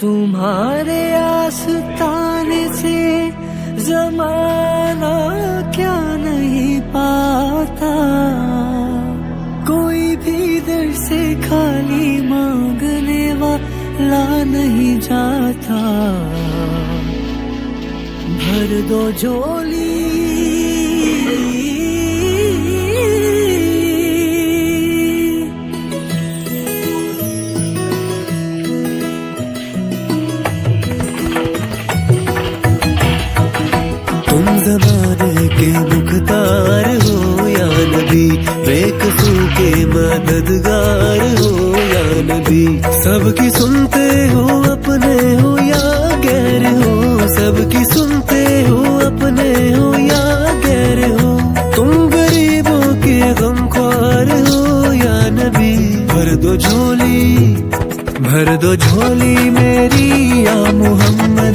तुम्हारे आस्ताने से जमाना क्या नहीं पाता, कोई भी दर से खाली मांगने वाला नहीं जाता। भर दो झोली ज़माने के मुख्तार हो या नबी, बेकसूर के मददगार हो या नबी। सबकी सुनते हो अपने हो या गैर हो, सबकी सुनते हो अपने हो या गैर हो। तुम गरीबों के गमख्वार हो या नबी। भर दो झोली मेरी या मोहम्मद।